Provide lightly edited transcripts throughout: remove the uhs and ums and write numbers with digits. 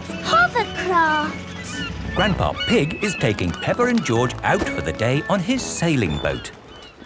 Let's hovercraft. Grandpa Pig is taking Peppa and George out for the day on his sailing boat.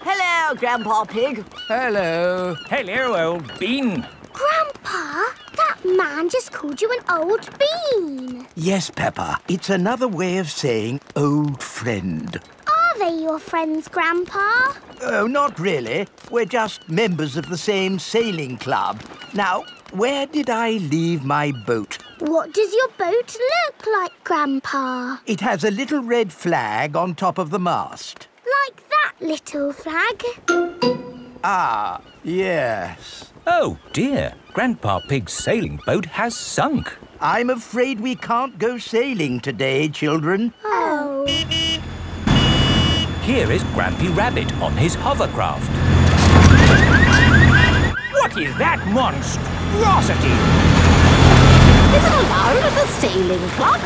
Hello, Grandpa Pig. Hello. Hello, old bean. Grandpa, that man just called you an old bean. Yes, Peppa. It's another way of saying old friend. Are they your friends, Grandpa? Oh, not really. We're just members of the same sailing club. Now, where did I leave my boat? What does your boat look like, Grandpa? It has a little red flag on top of the mast. Like that little flag? Ah, yes. Oh, dear. Grandpa Pig's sailing boat has sunk. I'm afraid we can't go sailing today, children. Oh. Here is Grampy Rabbit on his hovercraft. What is that monstrosity? Is it allowed at the sailing club?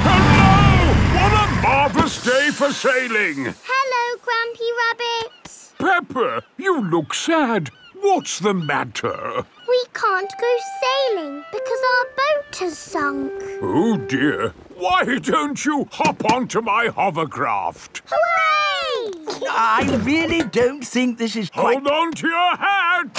Hello! What a marvellous day for sailing! Hello, Grampy Rabbit. Peppa, you look sad. What's the matter? We can't go sailing because our boat has sunk. Oh, dear. Why don't you hop onto my hovercraft? Hooray! I really don't think this is quite... Hold on to your hat!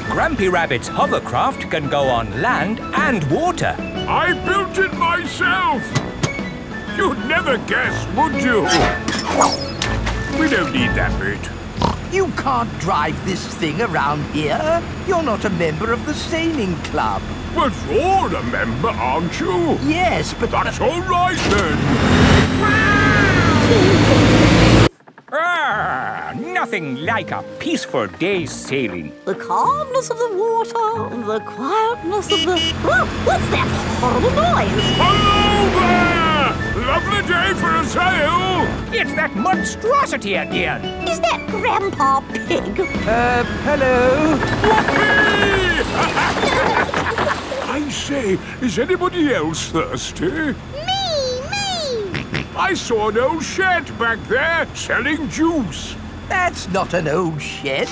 Grampy Rabbit's hovercraft can go on land and water. I built it myself! You'd never guess, would you? We don't need that bit. You can't drive this thing around here. You're not a member of the sailing club. But you're a member, aren't you? Yes, but... That's all right, then. Nothing like a peaceful day's sailing. The calmness of the water, the quietness of the... Oh, what's that horrible noise? Hello there! Lovely day for a sail! It's that monstrosity again. Is that Grandpa Pig? hello? I say, is anybody else thirsty? Me! I saw an old shed back there selling juice. That's not an old shed.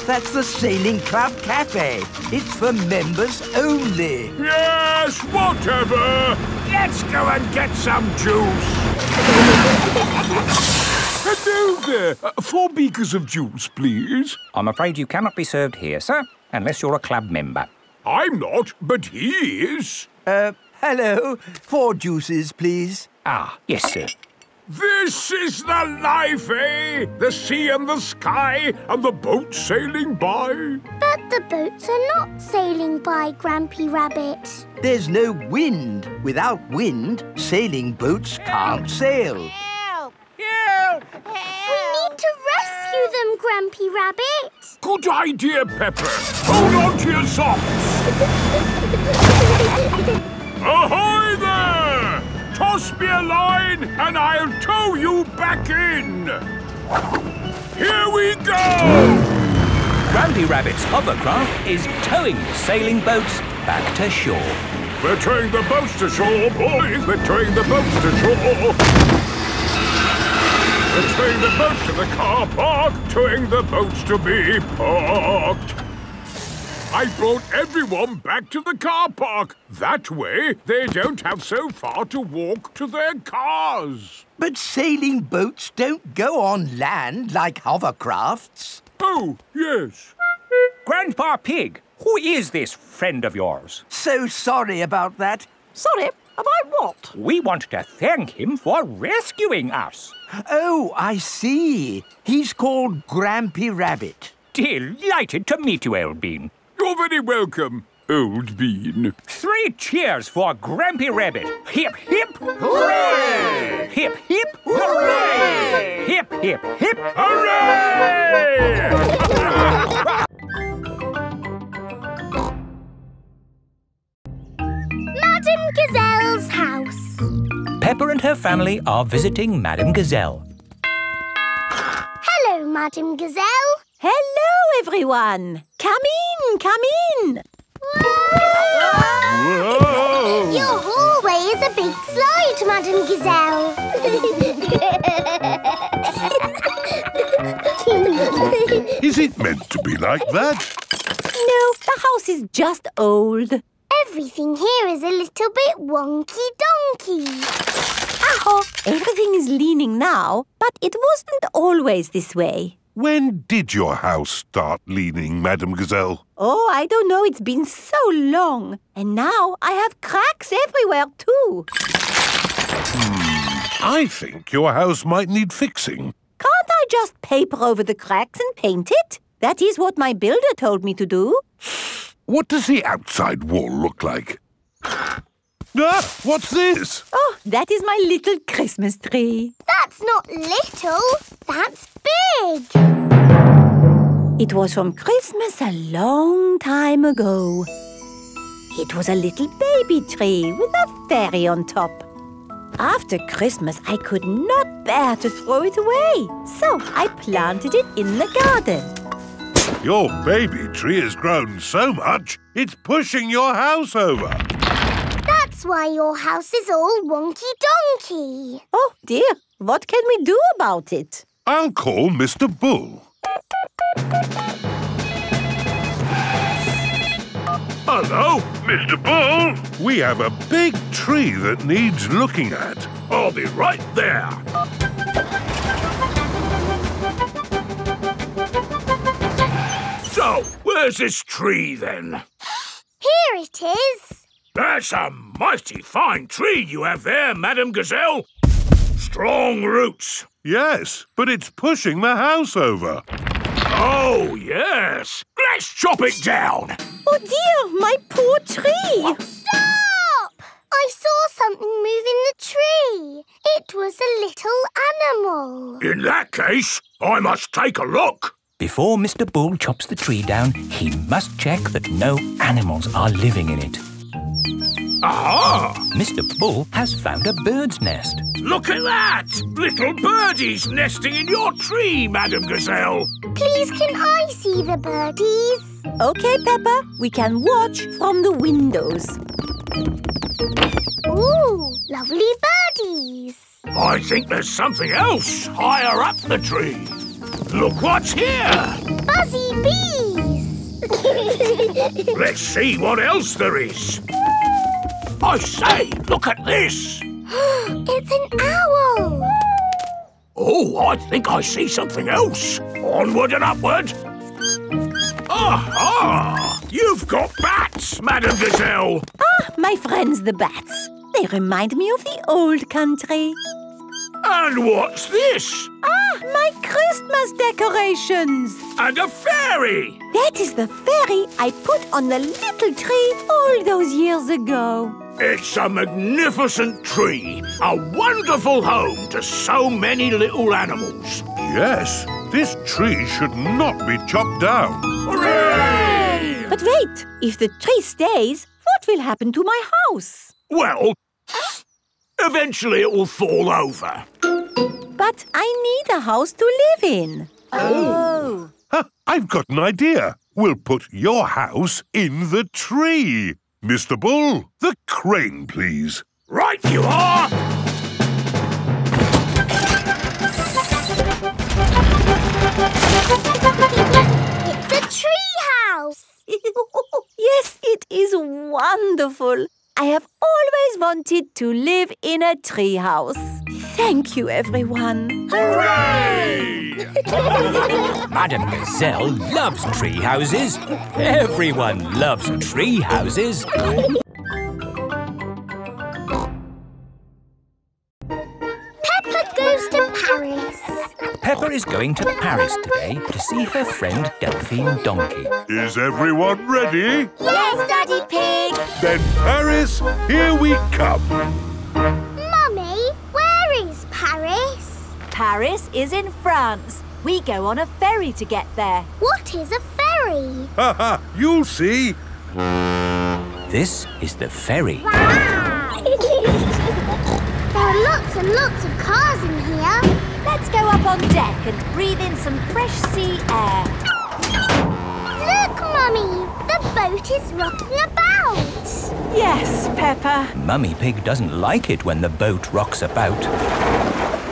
That's the Sailing Club Cafe. It's for members only. Yes, whatever. Let's go and get some juice. Hello there. 4 beakers of juice, please. I'm afraid you cannot be served here, sir, unless you're a club member. I'm not, but he is. Hello. 4 juices, please. Ah, yes, sir. This is the life, eh? The sea and the sky and the boat sailing by. But the boats are not sailing by, Grampy Rabbit. There's no wind. Without wind, sailing boats can't sail. Help! Help! We need to rescue them, Grampy Rabbit. Good idea, Pepper. Hold on to your socks. Ahoy there! Toss me a line and I'll tow you back in. Here we go! Grampy Rabbit's hovercraft is towing the sailing boats back to shore. We're towing the boats to shore, boys. We're towing the boats to shore. We're towing the boats to the car park, towing the boats to be parked. I brought everyone back to the car park. That way, they don't have so far to walk to their cars. But sailing boats don't go on land like hovercrafts. Oh, yes. Grandpa Pig, who is this friend of yours? So sorry about that. Sorry, about what? We want to thank him for rescuing us. Oh, I see. He's called Grampy Rabbit. Delighted to meet you, Old Bean. You're very welcome, Old Bean. 3 cheers for Grampy Rabbit. Hip, hip, hooray! Hip, hip, hooray! Hip, hip, hip, Hooray! Madame Gazelle's house. Peppa and her family are visiting Madame Gazelle. Hello, Madame Gazelle. Hello, everyone. Come in. Whoa! Your hallway is a big slide, Madame Gazelle. Is it meant to be like that? No, the house is just old. Everything here is a little bit wonky-donkey. Aho, everything is leaning now, but it wasn't always this way. When did your house start leaning, Madame Gazelle? Oh, I don't know. It's been so long. And now I have cracks everywhere too. I think your house might need fixing. Can't I just paper over the cracks and paint it? That is what my builder told me to do. What does the outside wall look like? Ah! What's this? Oh, that is my little Christmas tree. That's not little, that's big. It was from Christmas a long time ago. It was a little baby tree with a fairy on top. After Christmas, I could not bear to throw it away, so I planted it in the garden. Your baby tree has grown so much, it's pushing your house over. That's why your house is all wonky-donkey. Oh, dear. What can we do about it? I'll call Mr. Bull. Hello? Mr. Bull, we have a big tree that needs looking at. I'll be right there. So, where's this tree then? Here it is. That's a mighty fine tree you have there, Madame Gazelle. Strong roots. Yes, but it's pushing the house over. Oh, yes. Let's chop it down. Oh, dear, my poor tree. Stop! I saw something move in the tree. It was a little animal. In that case, I must take a look. Before Mr. Bull chops the tree down, he must check that no animals are living in it. Aha! Mr. Bull has found a bird's nest. Look at that! Little birdies nesting in your tree, Madame Gazelle. Please, can I see the birdies? OK, Peppa, we can watch from the windows. Ooh, lovely birdies. I think there's something else higher up the tree. Look what's here! Buzzy bees. Let's see what else there is. I say, look at this. It's an owl. Oh, I think I see something else. Onward and upward. Aha! You've got bats, Madame Gazelle. Ah, my friends the bats. They remind me of the old country. And what's this? Ah, my Christmas decorations. And a fairy. That is the fairy I put on the little tree all those years ago. It's a magnificent tree. A wonderful home to so many little animals. Yes, this tree should not be chopped down. Hooray! But wait, if the tree stays, what will happen to my house? Well, eventually it will fall over. But I need a house to live in. Oh. Huh, I've got an idea. We'll put your house in the tree. Mr. Bull, the crane, please. Right you are! It's a tree house. Yes, it is wonderful. I have always wanted to live in a tree house. Thank you, everyone. Hooray! Madame Gazelle loves tree houses. Everyone loves tree houses. Peppa goes to Paris. Peppa is going to Paris today to see her friend Delphine Donkey. Is everyone ready? Yes, Daddy Pig. Then Paris, here we come. Mummy, where is Paris? Paris is in France. We go on a ferry to get there. What is a ferry? Ha ha, you'll see. This is the ferry. Wow! There are lots and lots of cars in here. Let's go up on deck and breathe in some fresh sea air. Look, Mummy, the boat is rocking about. Yes, Peppa. Mummy Pig doesn't like it when the boat rocks about.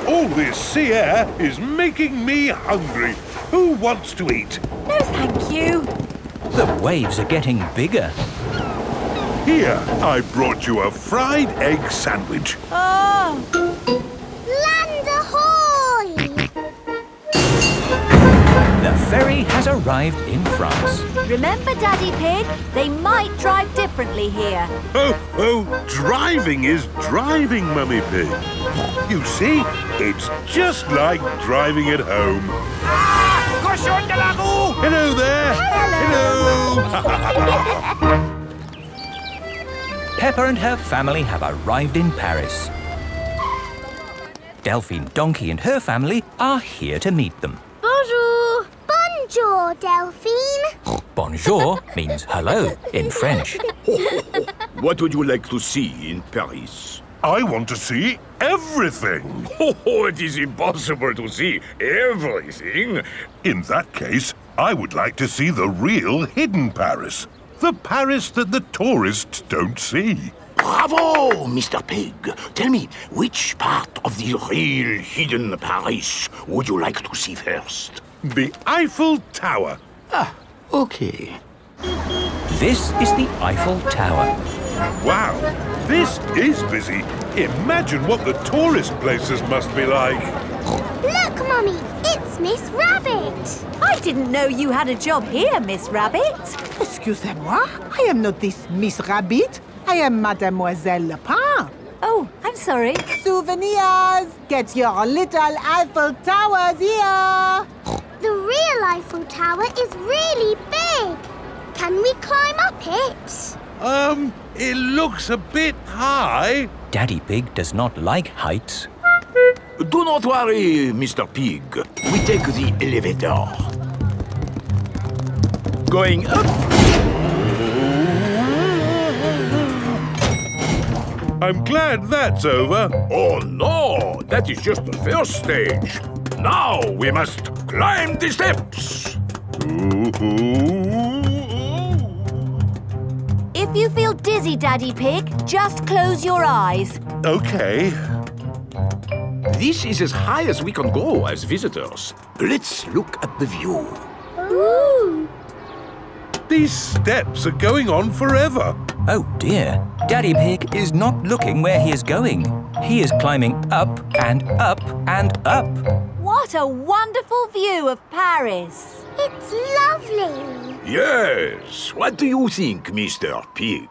All this sea air is making me hungry. Who wants to eat? No, thank you. The waves are getting bigger. Here, I brought you a fried egg sandwich. Oh! Land ahoy! The ferry has arrived in France. Remember, Daddy Pig? They might drive differently here. Oh, driving is driving, Mummy Pig. You see, it's just like driving at home. Cochon de la roue! Hello there! Hello! Peppa and her family have arrived in Paris. Delphine Donkey and her family are here to meet them. Bonjour! Bonjour, Delphine. Bonjour means hello in French. What would you like to see in Paris? I want to see everything. Oh, it is impossible to see everything. In that case, I would like to see the real hidden Paris. The Paris that the tourists don't see. Bravo, Mr. Pig. Tell me, which part of the real hidden Paris would you like to see first? The Eiffel Tower. Ah, okay. This is the Eiffel Tower. Wow, this is busy. Imagine what the tourist places must be like. Look, Mummy, it's Miss Rabbit. I didn't know you had a job here, Miss Rabbit. Excusez-moi, I am not this Miss Rabbit. I am Mademoiselle Lapin. Oh, I'm sorry. Souvenirs! Get your little Eiffel Towers here! The real Eiffel Tower is really big. Can we climb up it? It looks a bit high. Daddy Pig does not like heights. Do not worry, Mr. Pig. We take the elevator. Going up. I'm glad that's over. Oh no, that is just the first stage. Now we must climb the steps. If you feel dizzy, Daddy Pig, just close your eyes. Okay. This is as high as we can go as visitors. Let's look at the view. Ooh. These steps are going on forever. Oh dear, Daddy Pig is not looking where he is going. He is climbing up and up and up. What a wonderful view of Paris. It's lovely. Yes. What do you think, Mr. Pig?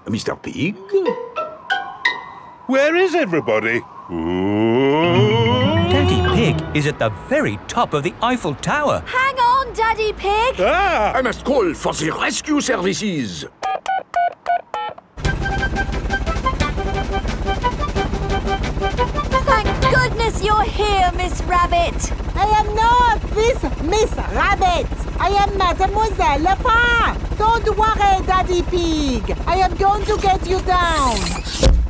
Mr. Pig? Where is everybody? Daddy Pig is at the very top of the Eiffel Tower. Hang on, Daddy Pig. Ah! I must call for the rescue services. Thank goodness you're here, Miss Rabbit. I am not this Miss Rabbit. I am Mademoiselle Lapin. Don't worry, Daddy Pig. I am going to get you down.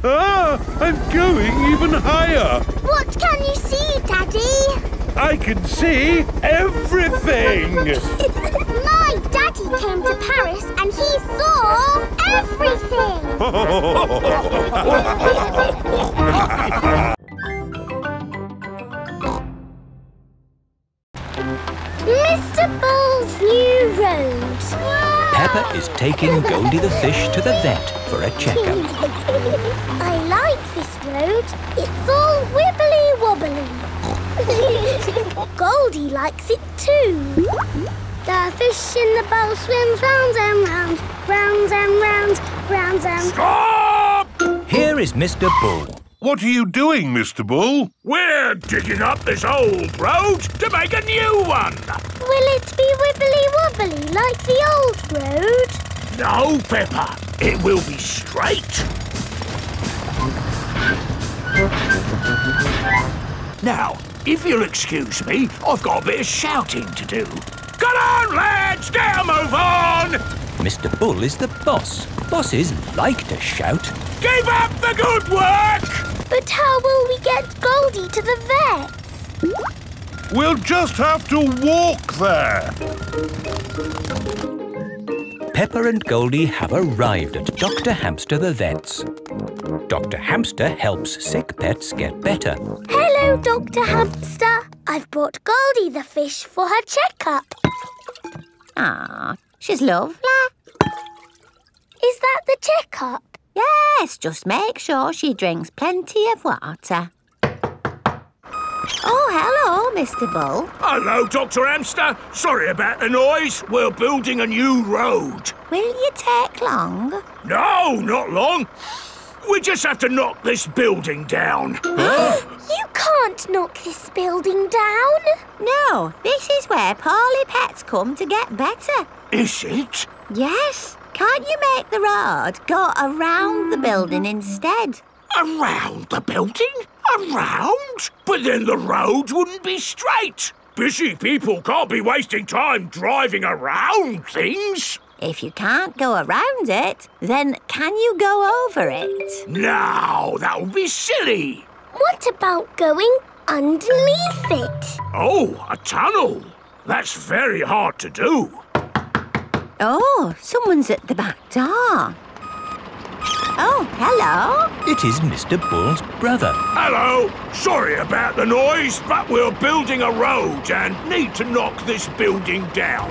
Ah! I'm going even higher. What can you see, Daddy? I can see everything. My daddy came to Paris and he saw everything. Mr. Bull's new road. Peppa is taking Goldie the fish to the vet for a checkup. I like this road. It's all wibbly-wobbly. Goldie likes it too. The fish in the bowl swims round and round, round and round, round and... Stop! Here is Mr. Bull. What are you doing, Mr. Bull? We're digging up this old road to make a new one. Will it be wibbly-wobbly like the old road? No, Peppa. It will be straight. Now, if you'll excuse me, I've got a bit of shouting to do. Come on, lads. Get a move on. Mr. Bull is the boss. Bosses like to shout. Keep up the good work. But how will we get Goldie to the vets? We'll just have to walk there. Peppa and Goldie have arrived at Dr. Hamster the vet's. Dr. Hamster helps sick pets get better. Hello, Dr. Hamster. I've brought Goldie the fish for her checkup. Ah, She's lovely. Is that the checkup? Yes, just make sure she drinks plenty of water. Oh, hello, Mr. Bull. Hello, Dr. Hamster. Sorry about the noise. We're building a new road. Will you take long? No, not long. We just have to knock this building down. You can't knock this building down. No, this is where poorly pets come to get better. Is it? Yes. Can't you make the road go around the building instead? Around the building? Around? But then the road wouldn't be straight. Busy people can't be wasting time driving around things. If you can't go around it, then can you go over it? No, that would be silly. What about going underneath it? Oh, a tunnel. That's very hard to do. Oh, someone's at the back door. Oh, hello. It is Mr. Bull's brother. Hello. Sorry about the noise, but we're building a road and need to knock this building down.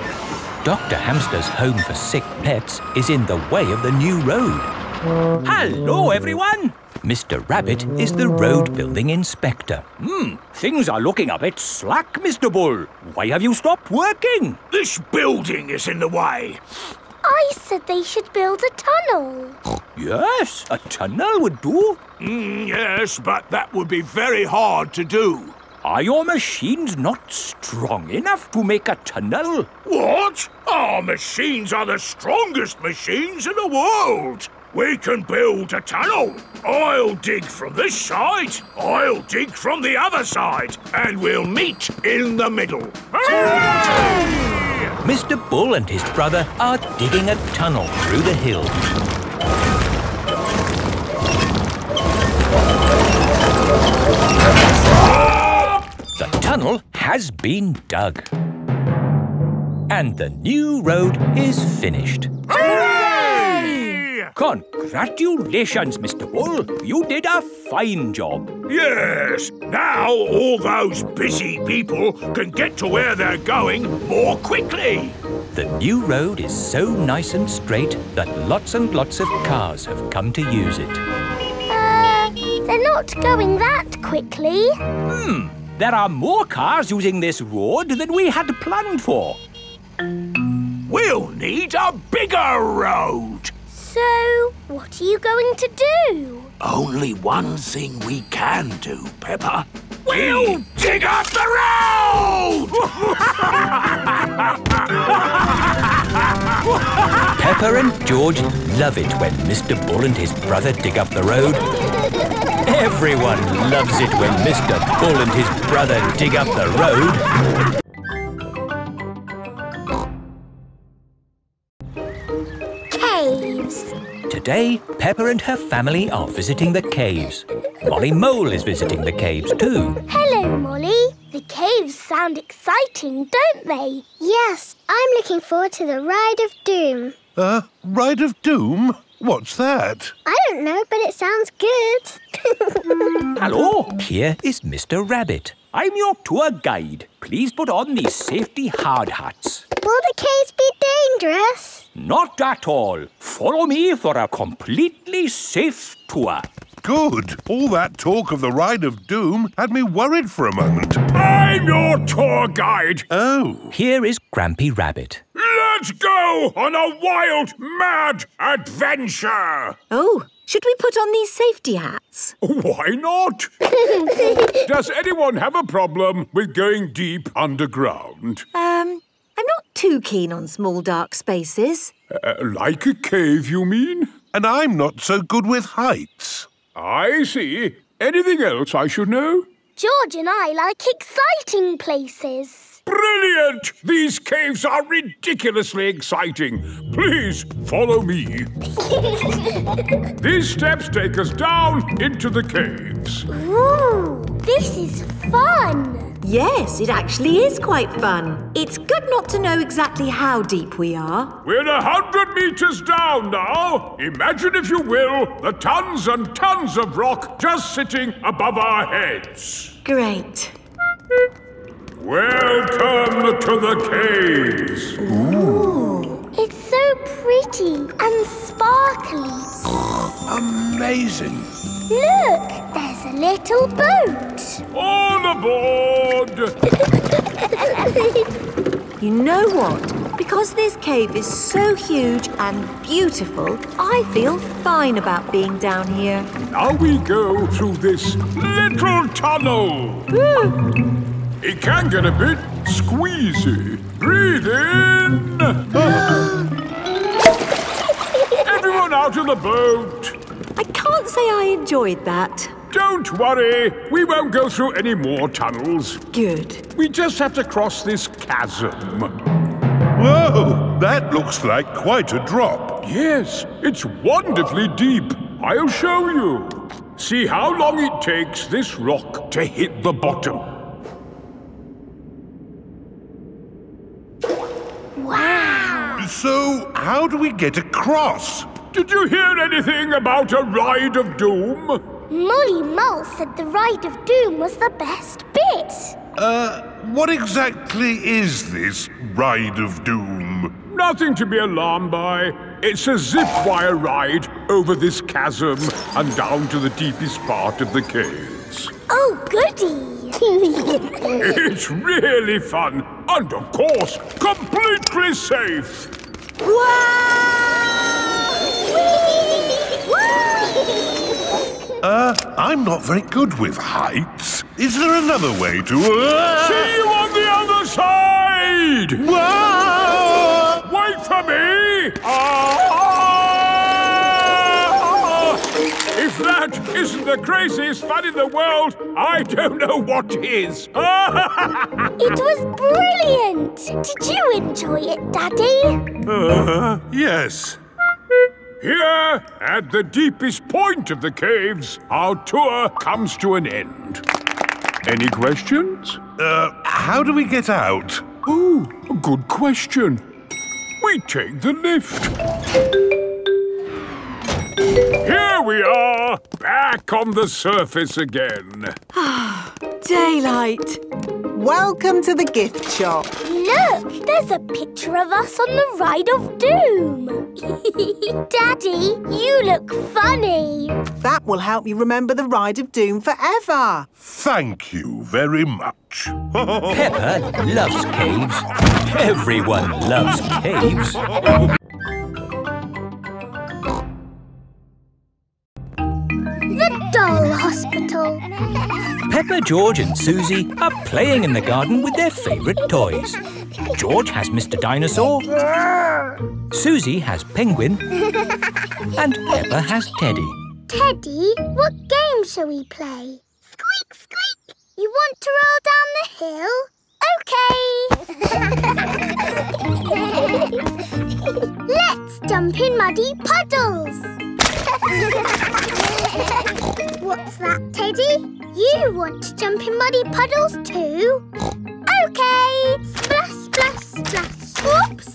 Dr. Hamster's home for sick pets is in the way of the new road. Hello, everyone. Mr. Rabbit is the road building inspector. Things are looking a bit slack, Mr. Bull. Why have you stopped working? This building is in the way. I said they should build a tunnel. Yes, a tunnel would do. Yes, but that would be very hard to do. Are your machines not strong enough to make a tunnel? What? Our machines are the strongest machines in the world. We can build a tunnel. I'll dig from this side, I'll dig from the other side, and we'll meet in the middle. Hooray! Mr. Bull and his brother are digging a tunnel through the hill. The tunnel has been dug. And the new road is finished. Hooray! Congratulations, Mr. Bull. You did a fine job. Yes, now all those busy people can get to where they're going more quickly. The new road is so nice and straight that lots and lots of cars have come to use it. They're not going that quickly. There are more cars using this road than we had planned for. We'll need a bigger road. So, what are you going to do? Only one thing we can do, Peppa. We'll dig up the road! Peppa and George love it when Mr. Bull and his brother dig up the road. Everyone loves it when Mr. Bull and his brother dig up the road. Caves. Today, Peppa and her family are visiting the caves. Molly Mole is visiting the caves too. Hello, Molly. The caves sound exciting, don't they? Yes, I'm looking forward to the Ride of Doom. Ride of Doom? What's that? I don't know, but it sounds good. Hello, here is Mr. Rabbit. I'm your tour guide. Please put on these safety hard hats. Will the caves be dangerous? Not at all. Follow me for a completely safe tour. Good. All that talk of the Ride of Doom had me worried for a moment. I'm your tour guide. Oh. Here is Grampy Rabbit. Let's go on a wild, mad adventure. Oh, should we put on these safety hats? Why not? Does anyone have a problem with going deep underground? I'm not too keen on small dark spaces. Like a cave, you mean? And I'm not so good with heights. I see. Anything else I should know? George and I like exciting places. Brilliant! These caves are ridiculously exciting. Please follow me. These steps take us down into the caves. Ooh, this is fun. Yes, it actually is quite fun. It's good not to know exactly how deep we are. We're 100 meters down now. Imagine, if you will, the tons and tons of rock just sitting above our heads. Great. Welcome to the caves. Ooh. pretty and sparkly. Amazing. Look, there's a little boat. All aboard! You know what? Because this cave is so huge and beautiful, I feel fine about being down here. Now we go through this little tunnel. It can get a bit squeezy. Breathe in. Everyone out of the boat. I can't say I enjoyed that. Don't worry. We won't go through any more tunnels. Good. We just have to cross this chasm. Whoa, that looks like quite a drop. Yes, it's wonderfully deep. I'll show you. See how long it takes this rock to hit the bottom. Wow! So, how do we get across? Did you hear anything about a ride of doom? Molly Mole said the Ride of Doom was the best bit. What exactly is this Ride of Doom? Nothing to be alarmed by. It's a zip wire ride over this chasm and down to the deepest part of the caves. Oh, goody! It's really fun and, of course, completely safe. I'm not very good with heights. Is there another way to... See you on the other side! Whoa! Wait for me! If that isn't the craziest fun in the world, I don't know what is. It was brilliant! Did you enjoy it, Daddy? Yes. Here, at the deepest point of the caves, our tour comes to an end. Any questions? How do we get out? Oh, a good question. We take the lift. Here we are, back on the surface again. Daylight. Welcome to the gift shop. Look, there's a picture of us on the Ride of Doom. Daddy, you look funny. That will help you remember the Ride of Doom forever. Thank you very much. Peppa loves caves. Everyone loves caves. The Doll Hospital. Peppa, George and Susie are playing in the garden with their favourite toys. George has Mr. Dinosaur, Susie has Penguin, and Peppa has Teddy. Teddy, what game shall we play? Squeak, squeak. You want to roll down the hill? OK. Let's jump in muddy puddles. What's that, Teddy? You want to jump in muddy puddles too? OK. Splash, splash, splash. Whoops.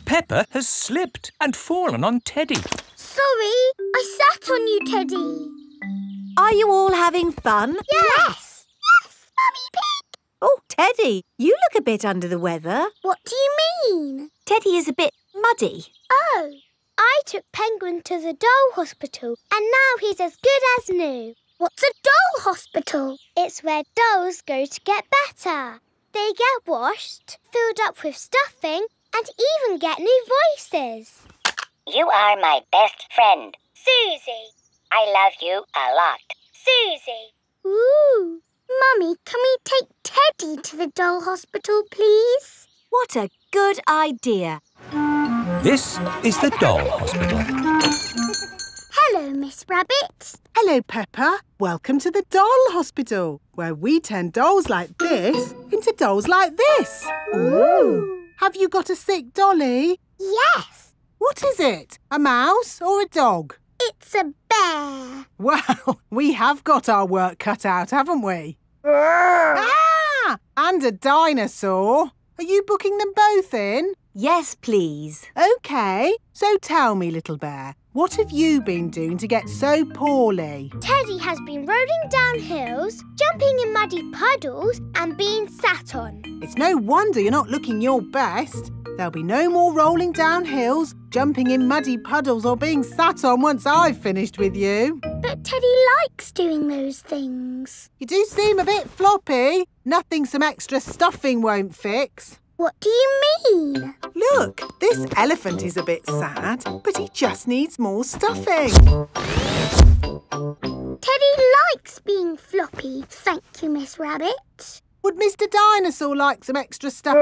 Peppa has slipped and fallen on Teddy. Sorry, I sat on you, Teddy. Are you all having fun? Yes. Yes, Mummy Pig. Oh, Teddy, you look a bit under the weather. What do you mean? Teddy is a bit muddy. Oh, I took Penguin to the doll hospital and now he's as good as new. What's a doll hospital? It's where dolls go to get better. They get washed, filled up with stuffing and even get new voices. You are my best friend. Susie. I love you a lot. Susie. Ooh. Mummy, can we take Teddy to the doll hospital, please? What a good idea. This is the doll hospital. Hello, Miss Rabbit. Hello, Peppa. Welcome to the doll hospital, where we turn dolls like this into dolls like this. Ooh. Have you got a sick dolly? Yes. What is it? A mouse or a dog? It's a bear. Well, we have got our work cut out, haven't we? Ah! And a dinosaur. Are you booking them both in? Yes, please. OK. So tell me, little bear, what have you been doing to get so poorly? Teddy has been rolling down hills, jumping in muddy puddles and being sat on. It's no wonder you're not looking your best. There'll be no more rolling down hills, jumping in muddy puddles or being sat on once I've finished with you. But Teddy likes doing those things. You do seem a bit floppy. Nothing some extra stuffing won't fix. What do you mean? Look, this elephant is a bit sad, but he just needs more stuffing. Teddy likes being floppy, thank you, Miss Rabbit. Would Mr. Dinosaur like some extra stuff?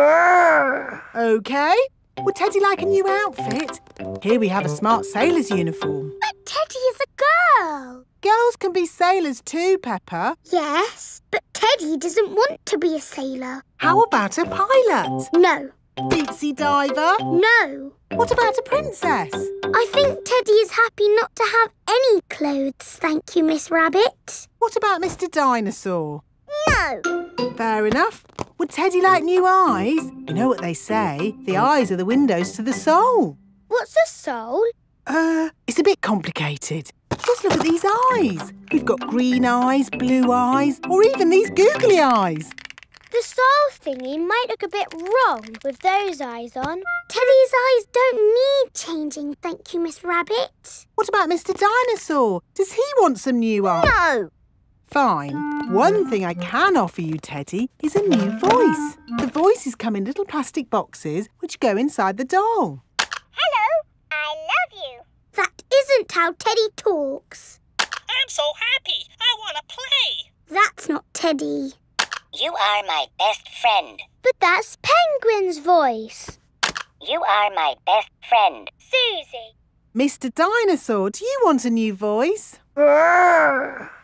OK. Would Teddy like a new outfit? Here we have a smart sailor's uniform. But Teddy is a girl. Girls can be sailors too, Peppa. Yes, but Teddy doesn't want to be a sailor. How about a pilot? No. Deep-sea diver? No. What about a princess? I think Teddy is happy not to have any clothes, thank you, Miss Rabbit. What about Mr. Dinosaur? No. Fair enough. Would Teddy like new eyes? You know what they say, the eyes are the windows to the soul. What's a soul? It's a bit complicated. Just look at these eyes. We've got green eyes, blue eyes, or even these googly eyes. The soul thingy might look a bit wrong with those eyes on. Teddy's eyes don't need changing, thank you, Miss Rabbit. What about Mr. Dinosaur? Does he want some new eyes? No. Fine. One thing I can offer you, Teddy, is a new voice. The voices come in little plastic boxes which go inside the doll. Hello, I love you. That isn't how Teddy talks. I'm so happy. I want to play. That's not Teddy. You are my best friend. But that's Penguin's voice. You are my best friend. Susie. Mr. Dinosaur, do you want a new voice?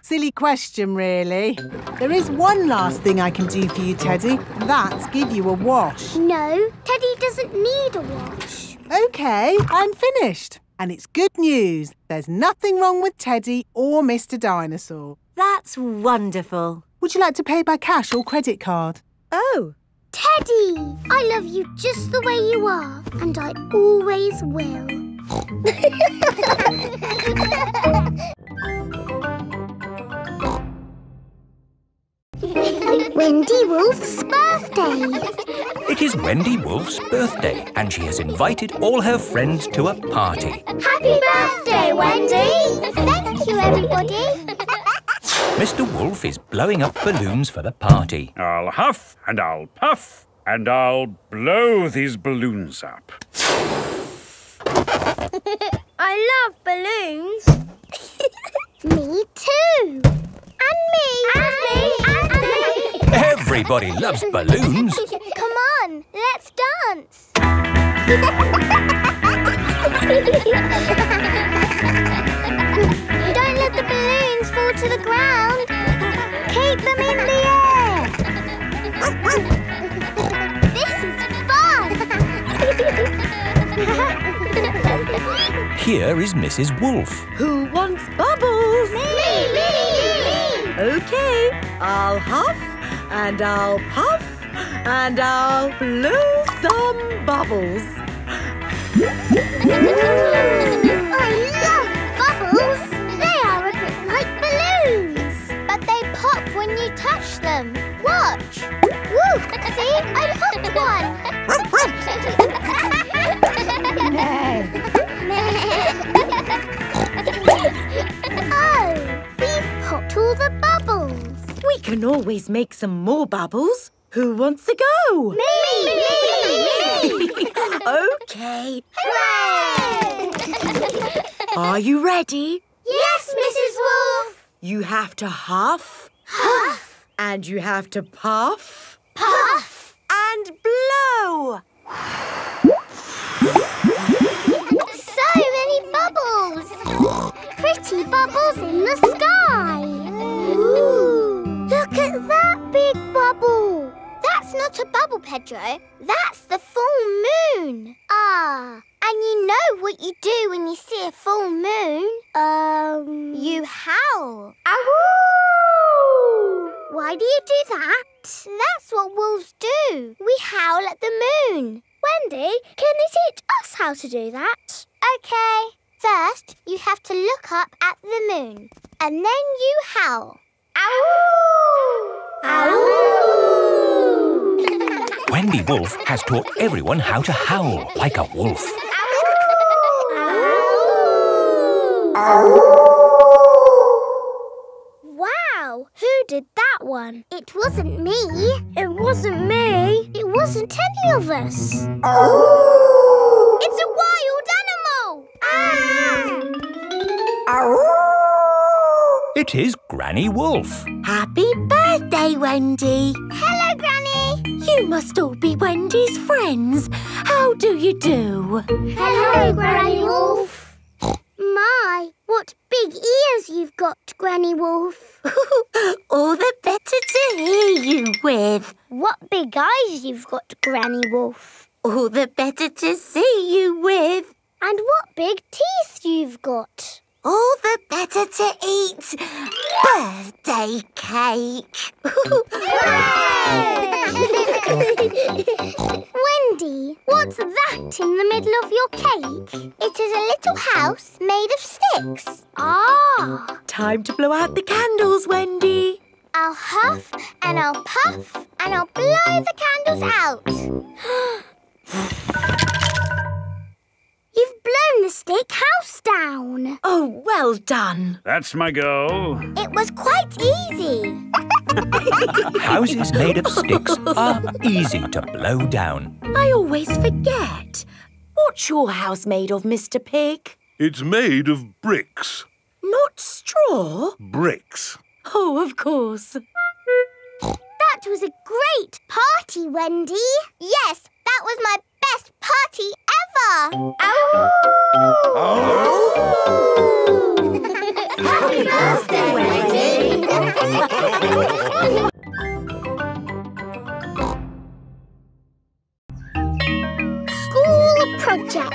Silly question, really. There is one last thing I can do for you, Teddy, and that's give you a wash. No, Teddy doesn't need a wash. OK, I'm finished. And it's good news. There's nothing wrong with Teddy or Mr. Dinosaur. That's wonderful. Would you like to pay by cash or credit card? Oh. Teddy, I love you just the way you are, and I always will. Wendy Wolf's birthday. It is Wendy Wolf's birthday, and she has invited all her friends to a party. Happy birthday, Wendy! Thank you, everybody. Mr. Wolf is blowing up balloons for the party. I'll huff and I'll puff and I'll blow these balloons up. I love balloons. Me too. And me. And me. And me. Everybody loves balloons. Come on, let's dance. Don't let the balloons fall to the ground. Keep them in the air. This is fun. Here is Mrs. Wolf. Who wants bubbles? Me. OK, I'll huff and I'll puff and I'll blow some bubbles. I love bubbles. They are a bit like balloons. But they pop when you touch them. Watch. Woo! See? I popped one. Oh, we've popped all the bubbles. We can always make some more bubbles. Who wants to go? Me! OK. Hooray! Are you ready? Yes, Mrs. Wolf. You have to huff. Huff. And you have to puff. Puff. And blow. So many bubbles. Pretty bubbles in the sky. Ooh. Look at that big bubble. That's not a bubble, Pedro. That's the full moon. Ah, and you know what you do when you see a full moon? You howl. Ow! Why do you do that? That's what wolves do. We howl at the moon. Wendy, can you teach us how to do that? OK. First, you have to look up at the moon. And then you howl. Ow! Ow! Wendy Wolf has taught everyone how to howl like a wolf. Wow, who did that one? It wasn't me. It wasn't me. It wasn't any of us. It's a wild animal! It is Granny Wolf. Happy birthday, Wendy. Hello, Granny. You must all be Wendy's friends. How do you do? Hello, Granny Wolf. My, what big ears you've got, Granny Wolf. All the better to hear you with. What big eyes you've got, Granny Wolf. All the better to see you with. And what big teeth you've got. All the better to eat birthday cake. Wendy, what's that in the middle of your cake? It is a little house made of sticks. Ah. Time to blow out the candles, Wendy. I'll huff and I'll puff and I'll blow the candles out. You've blown the stick house down. Oh, well done. That's my goal. It was quite easy. Houses made of sticks are easy to blow down. I always forget. What's your house made of, Mr. Pig? It's made of bricks. Not straw? Bricks. Oh, of course. That was a great party, Wendy. Yes, that was my best party ever. Happy birthday, Wendy. School project.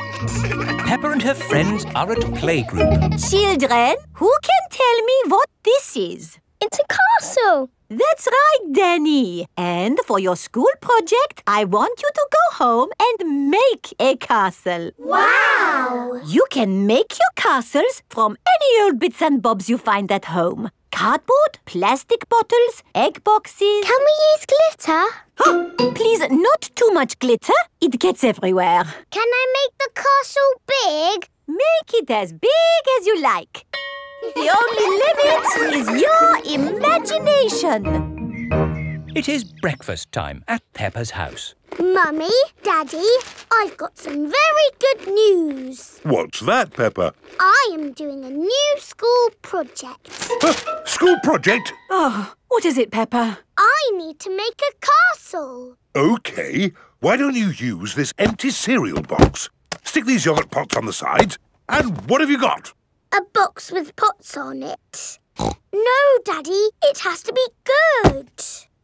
Peppa and her friends are at playgroup. Children, who can tell me what this is? It's a castle. That's right, Danny. And for your school project, I want you to go home and make a castle. Wow! You can make your castles from any old bits and bobs you find at home. Cardboard, plastic bottles, egg boxes. Can we use glitter? Please, not too much glitter. It gets everywhere. Can I make the castle big? Make it as big as you like. The only limit is your imagination. It is breakfast time at Peppa's house. Mummy, Daddy, I've got some very good news. What's that, Peppa? I am doing a new school project. School project? Oh, what is it, Peppa? I need to make a castle. OK. Why don't you use this empty cereal box? Stick these yoghurt pots on the sides. And what have you got? A box with pots on it. No, Daddy, it has to be good.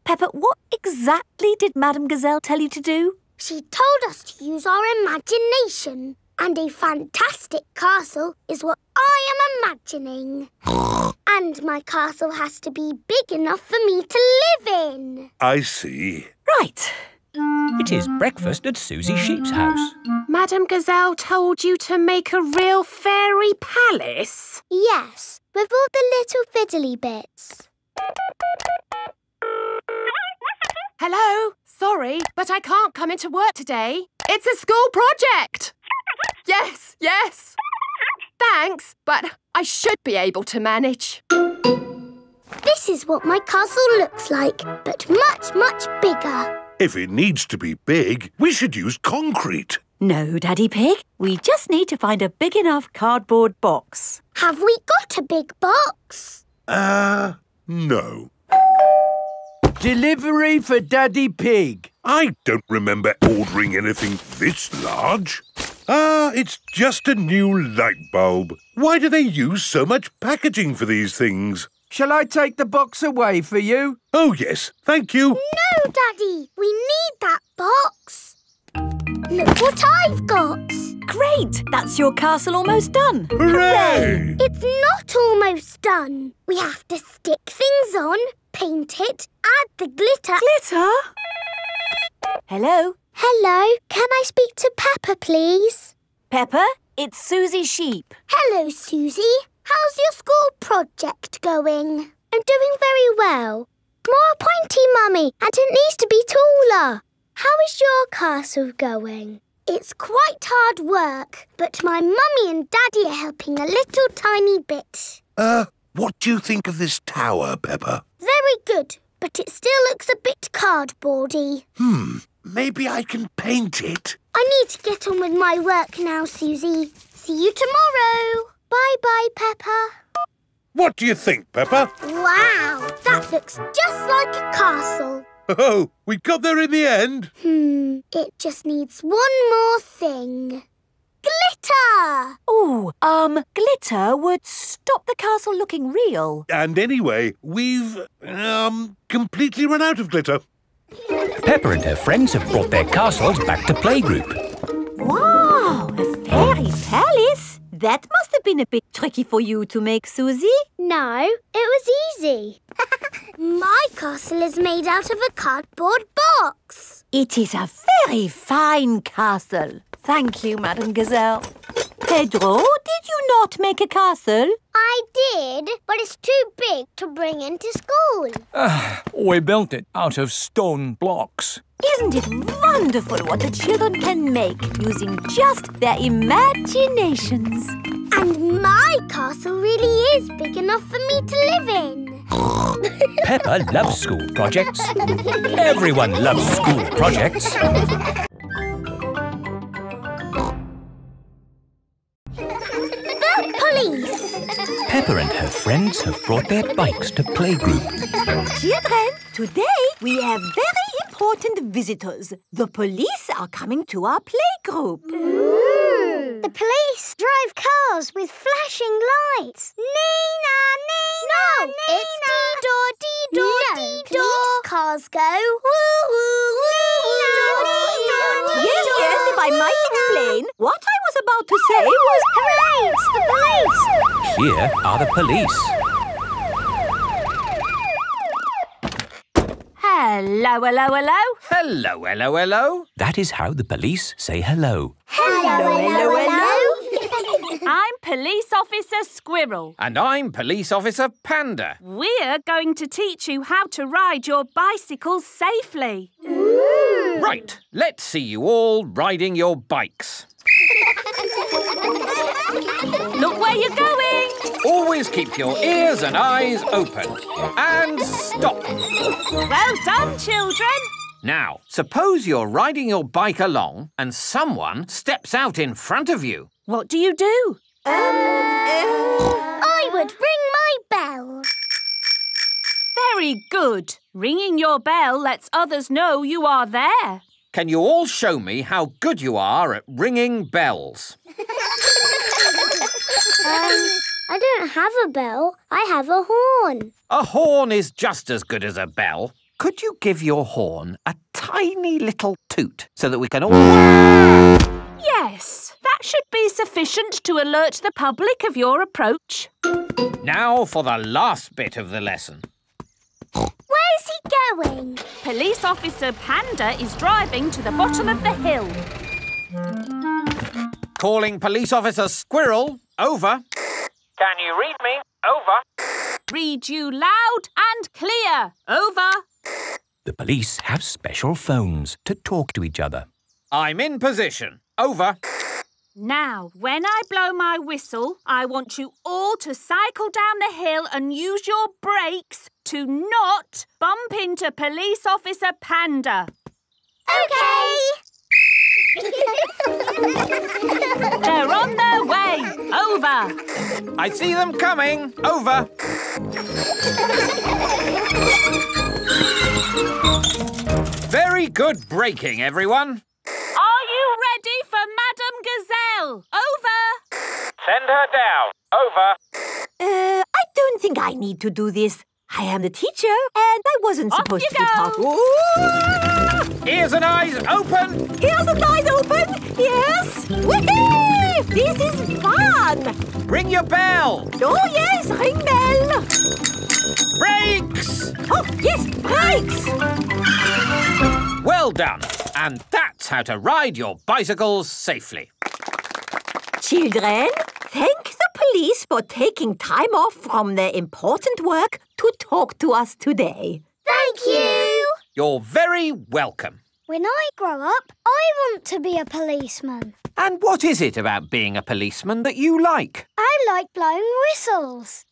Peppa, what exactly did Madame Gazelle tell you to do? She told us to use our imagination. And a fantastic castle is what I am imagining. And my castle has to be big enough for me to live in. I see. Right. It is breakfast at Susie Sheep's house. Madame Gazelle told you to make a real fairy palace? Yes, with all the little fiddly bits. Hello? Sorry, but I can't come into work today. It's a school project. Yes, yes. Thanks, but I should be able to manage. This is what my castle looks like, but much, much bigger. If it needs to be big, we should use concrete. No, Daddy Pig. We just need to find a big enough cardboard box. Have we got a big box? No. Delivery for Daddy Pig. I don't remember ordering anything this large. It's just a new light bulb. Why do they use so much packaging for these things? Shall I take the box away for you? Oh, yes, thank you. No, Daddy, we need that box. Look what I've got. Great! That's your castle almost done. Hooray! It's not almost done. We have to stick things on, paint it, add the glitter. Glitter? Hello? Hello, can I speak to Peppa, please? Peppa, it's Susie Sheep. Hello, Susie. How's your school project going? I'm doing very well. More pointy, Mummy, and it needs to be taller. How is your castle going? It's quite hard work, but my mummy and daddy are helping a little tiny bit. What do you think of this tower, Peppa? Very good, but it still looks a bit cardboardy. Maybe I can paint it. I need to get on with my work now, Susie. See you tomorrow. Bye-bye, Peppa. What do you think, Peppa? Wow, that looks just like a castle. Oh, we got there in the end. It just needs one more thing. Glitter! Oh, glitter would stop the castle looking real. And anyway, we've, completely run out of glitter. Peppa and her friends have brought their castles back to playgroup. Wow, a fairy palace? That must have been a bit tricky for you to make, Susie. No, it was easy. My castle is made out of a cardboard box. It is a very fine castle. Thank you, Madame Gazelle. Pedro, did you not make a castle? I did, but it's too big to bring into school. We built it out of stone blocks. Isn't it wonderful what the children can make using just their imaginations? And my castle really is big enough for me to live in. Peppa loves school projects. Everyone loves school projects. The police! Peppa and her friends have brought their bikes to playgroup. Children, today we have very important visitors. The police are coming to our playgroup. Ooh. The police drive cars with flashing lights. Nina, Nina, no, Nina. It's dee-door, dee-door, no, dee-door. Police cars go woo-woo, Nina, Yes, if I might explain, what I was about to say was... Hooray, it's the police! Here are the police. Hello, hello, hello. Hello, hello, hello. That is how the police say hello. Hello, hello, hello. I'm Police Officer Squirrel. And I'm Police Officer Panda. We're going to teach you how to ride your bicycles safely. Ooh. Right, let's see you all riding your bikes. Look where you're going. Always keep your ears and eyes open. And stop. Well done, children. Now, suppose you're riding your bike along and someone steps out in front of you. What do you do? I would ring my bell. Very good. Ringing your bell lets others know you are there. Can you all show me how good you are at ringing bells? I don't have a bell. I have a horn. A horn is just as good as a bell. Could you give your horn a tiny little toot so that we can all... Yes, that should be sufficient to alert the public of your approach. Now for the last bit of the lesson. Where's he going? Police Officer Panda is driving to the bottom of the hill. Calling Police Officer Squirrel. Over. Can you read me? Over. Read you loud and clear. Over. The police have special phones to talk to each other. I'm in position. Over. Now, when I blow my whistle, I want you all to cycle down the hill and use your brakes to not bump into Police Officer Panda. OK. They're on their way. Over. I see them coming. Over. Very good braking, everyone. Are you ready for Madame Gazelle? Over. Send her down. Over. I don't think I need to do this. I am the teacher, and I wasn't supposed to be part. Ears and eyes open. Ears and eyes open. Yes. Woohoo! This is fun. Ring your bell. Oh yes, ring bell. Brakes. Oh yes, brakes. Well done. And that's how to ride your bicycles safely. Children, thank the police for taking time off from their important work to talk to us today. Thank you. You're very welcome. When I grow up, I want to be a policeman. And what is it about being a policeman that you like? I like blowing whistles.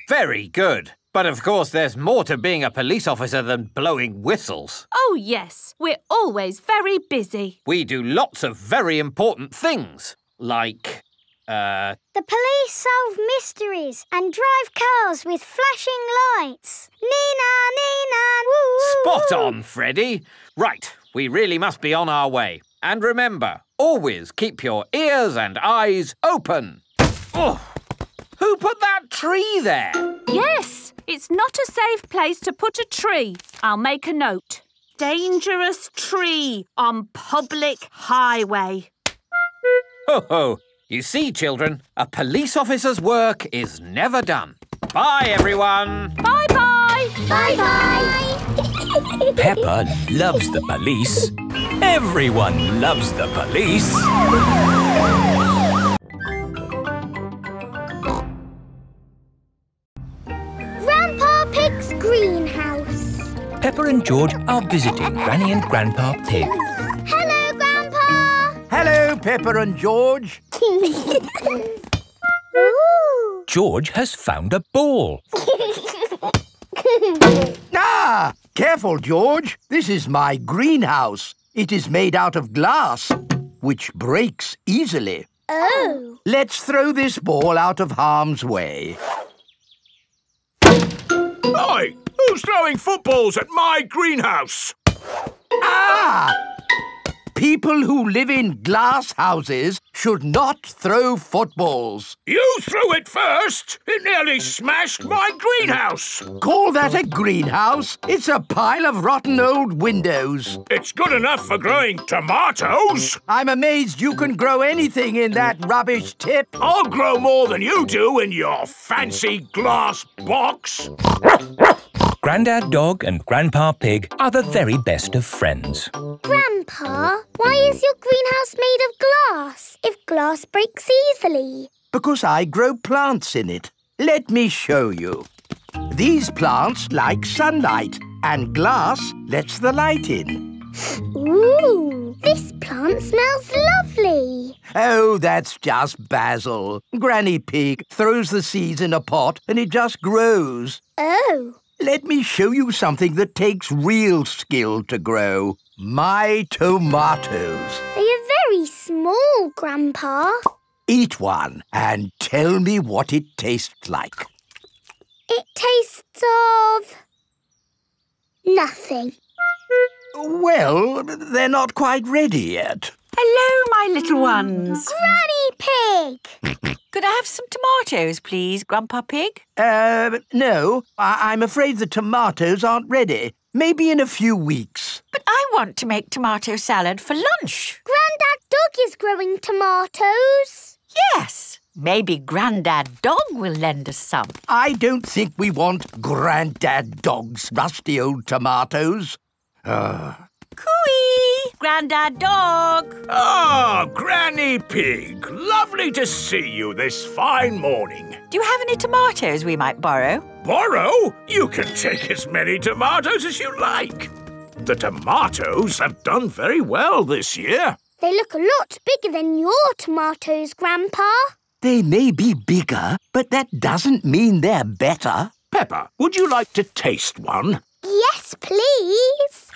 Very good. But of course there's more to being a police officer than blowing whistles. Oh, yes. We're always very busy. We do lots of very important things, like... The police solve mysteries and drive cars with flashing lights. Nina, Nina, woo! Spot on, Freddy. Right, we really must be on our way. And remember, always keep your ears and eyes open. Oh, who put that tree there? Yes, it's not a safe place to put a tree. I'll make a note. Dangerous tree on public highway. Ho ho. You see, children, a police officer's work is never done. Bye, everyone. Bye-bye. Bye-bye. Peppa loves the police. Everyone loves the police. Grandpa Pig's greenhouse. Peppa and George are visiting Granny and Grandpa Pig. Hello, Grandpa. Hello, Peppa and George. Ooh. George has found a ball. Ah! Careful, George. This is my greenhouse. It is made out of glass, which breaks easily. Oh. Let's throw this ball out of harm's way. Oi! Who's throwing footballs at my greenhouse? Ah! People who live in glass houses should not throw footballs. You threw it first. It nearly smashed my greenhouse. Call that a greenhouse? It's a pile of rotten old windows. It's good enough for growing tomatoes. I'm amazed you can grow anything in that rubbish tip. I'll grow more than you do in your fancy glass box. Grandad Dog and Grandpa Pig are the very best of friends. Grandpa, why is your greenhouse made of glass if glass breaks easily? Because I grow plants in it. Let me show you. These plants like sunlight, and glass lets the light in. Ooh, this plant smells lovely. Oh, that's just basil. Granny Pig throws the seeds in a pot and it just grows. Oh. Let me show you something that takes real skill to grow. My tomatoes. They are very small, Grandpa. Eat one and tell me what it tastes like. It tastes of... nothing. Well, they're not quite ready yet. Hello, my little ones. Granny Pig! Could I have some tomatoes, please, Grandpa Pig? No. I'm afraid the tomatoes aren't ready. Maybe in a few weeks. But I want to make tomato salad for lunch. Grandad Dog is growing tomatoes. Yes. Maybe Grandad Dog will lend us some. I don't think we want Grandad Dog's rusty old tomatoes. Cooey! Grandad Dog! Ah, Granny Pig. Lovely to see you this fine morning. Do you have any tomatoes we might borrow? Borrow? You can take as many tomatoes as you like. The tomatoes have done very well this year. They look a lot bigger than your tomatoes, Grandpa. They may be bigger, but that doesn't mean they're better. Peppa, would you like to taste one? Yes, please.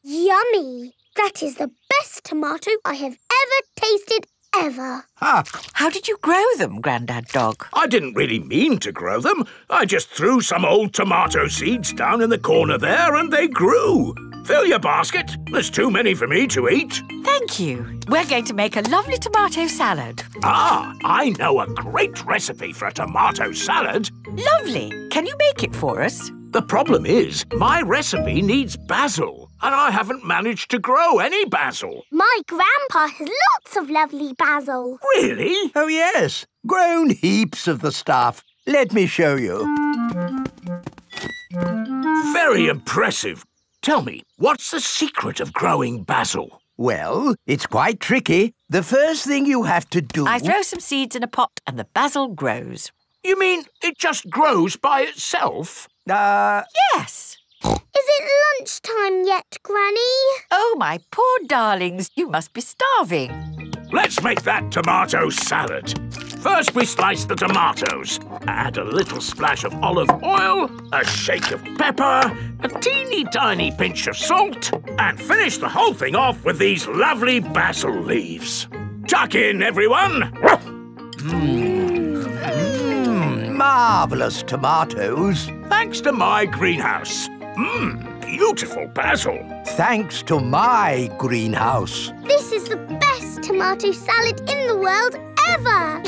Yummy. That is the best tomato I have ever tasted ever. How did you grow them, Grandad Dog? I didn't really mean to grow them. I just threw some old tomato seeds down in the corner there and they grew. Fill your basket. There's too many for me to eat. Thank you. We're going to make a lovely tomato salad. Ah, I know a great recipe for a tomato salad. Lovely. Can you make it for us? The problem is, my recipe needs basil, and I haven't managed to grow any basil. My grandpa has lots of lovely basil. Really? Oh, yes. Grown heaps of the stuff. Let me show you. Very impressive. Tell me, what's the secret of growing basil? Well, it's quite tricky. The first thing you have to do... I throw some seeds in a pot and the basil grows. You mean it just grows by itself? Yes. Is it lunchtime yet, Granny? Oh, my poor darlings, you must be starving. Let's make that tomato salad. First, we slice the tomatoes. Add a little splash of olive oil, a shake of pepper, a teeny tiny pinch of salt, and finish the whole thing off with these lovely basil leaves. Tuck in, everyone. Marvellous tomatoes. Thanks to my greenhouse. Beautiful basil. Thanks to my greenhouse. This is the best tomato salad in the world ever!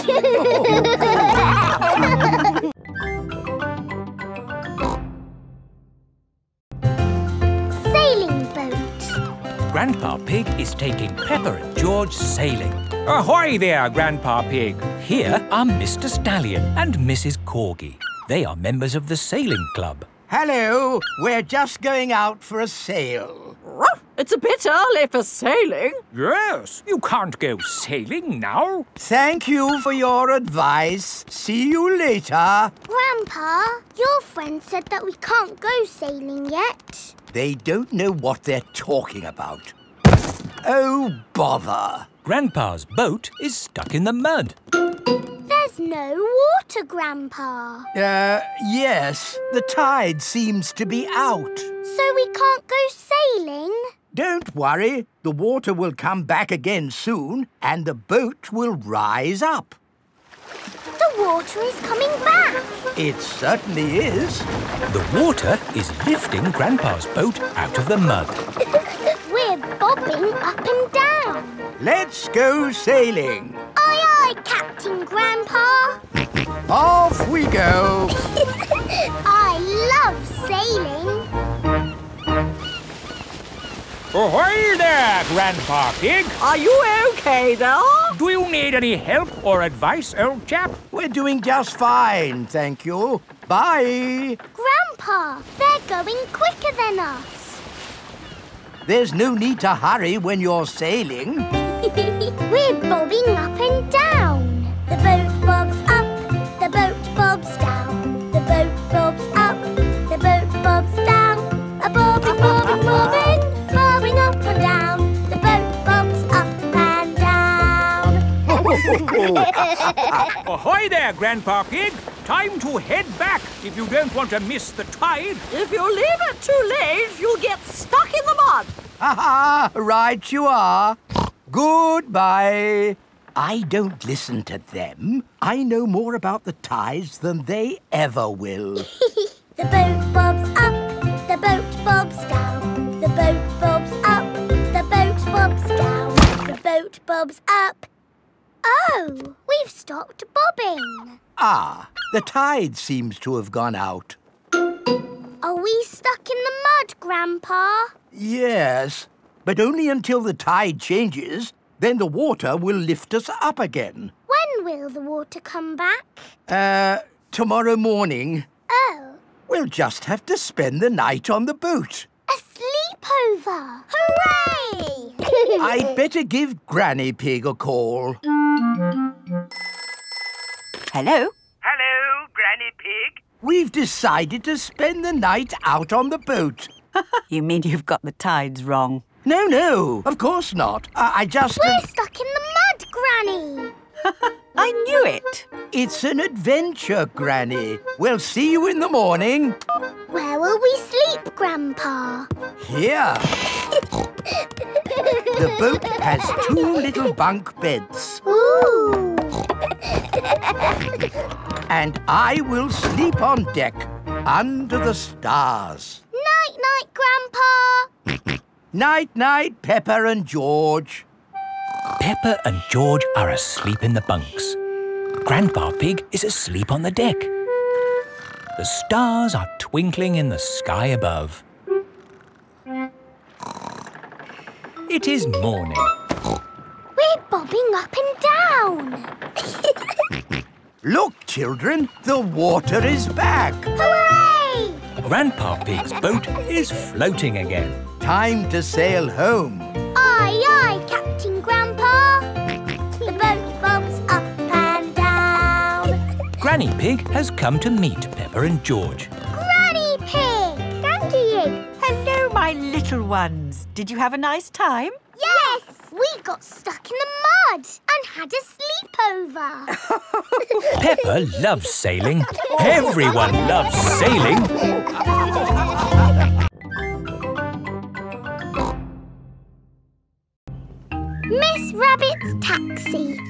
Sailing boat. Grandpa Pig is taking Peppa and George sailing. Ahoy there, Grandpa Pig. Here are Mr. Stallion and Mrs. Corgi. They are members of the sailing club. Hello, we're just going out for a sail. It's a bit early for sailing. Yes, you can't go sailing now. Thank you for your advice. See you later. Grandpa, your friend said that we can't go sailing yet. They don't know what they're talking about. Oh, bother. Grandpa's boat is stuck in the mud. There's no water, Grandpa. Yes. The tide seems to be out. So we can't go sailing? Don't worry. The water will come back again soon and the boat will rise up. The water is coming back. It certainly is. The water is lifting Grandpa's boat out of the mud. We're bobbing up and down. Let's go sailing. Aye, aye, Captain Grandpa. Off we go. I love sailing. Ahoy there, Grandpa Pig. Are you okay there? Do you need any help or advice, old chap? We're doing just fine, thank you. Bye. Grandpa, they're going quicker than us. There's no need to hurry when you're sailing. We're bobbing up and down. The boat bobs up, the boat bobs down. The boat bobs up, the boat bobs down. A bobbing, bobbing, bobbing, bobbing up and down. The boat bobs up and down. Ahoy there, Grandpa Pig. Time to head back if you don't want to miss the tide. If you leave it too late, you'll get stuck in the mud. Ha-ha, right you are. Goodbye. I don't listen to them. I know more about the tides than they ever will. The boat bobs up, the boat bobs down. The boat bobs up, the boat bobs down. The boat bobs up. Oh, we've stopped bobbing. Ah, the tide seems to have gone out. Are we stuck in the mud, Grandpa? Yes, but only until the tide changes. Then the water will lift us up again. When will the water come back? Tomorrow morning. Oh. We'll just have to spend the night on the boat. A sleepover! Hooray! I'd better give Granny Pig a call. Hello? Hello, Granny Pig. We've decided to spend the night out on the boat. You mean you've got the tides wrong? No, of course not. I just... We're stuck in the mud, Granny. I knew it. It's an adventure, Granny. We'll see you in the morning. Where will we sleep, Grandpa? Here. The boat has 2 little bunk beds. Ooh. And I will sleep on deck, under the stars. Night-night, Grandpa. Night-night, Peppa and George. Peppa and George are asleep in the bunks. Grandpa Pig is asleep on the deck. The stars are twinkling in the sky above. It is morning. We're bobbing up and down. Look, children, the water is back. Hooray! Grandpa Pig's boat is floating again. Time to sail home. Aye, aye, Captain Grandpa. The boat bobs up and down. Granny Pig has come to meet Peppa and George. Granny Pig! Thank you, little ones. Did you have a nice time? Yes! We got stuck in the mud and had a sleepover. Peppa loves sailing. Everyone loves sailing. Miss Rabbit's taxi.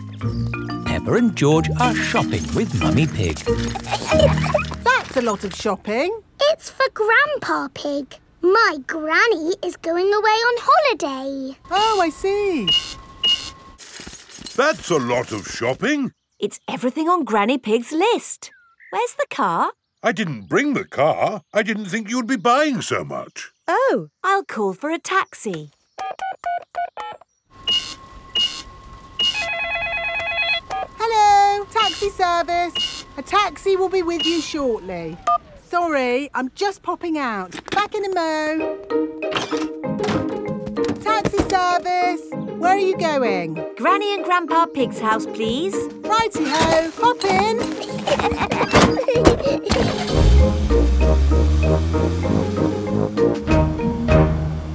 Peppa and George are shopping with Mummy Pig. That's a lot of shopping. It's for Grandpa Pig. My granny is going away on holiday. Oh, I see. That's a lot of shopping. It's everything on Granny Pig's list. Where's the car? I didn't bring the car. I didn't think you'd be buying so much. Oh, I'll call for a taxi. Hello, taxi service. A taxi will be with you shortly. Sorry, I'm just popping out. Back in a mo. Taxi service. Where are you going? Granny and Grandpa Pig's house, please. Righty-ho, hop in.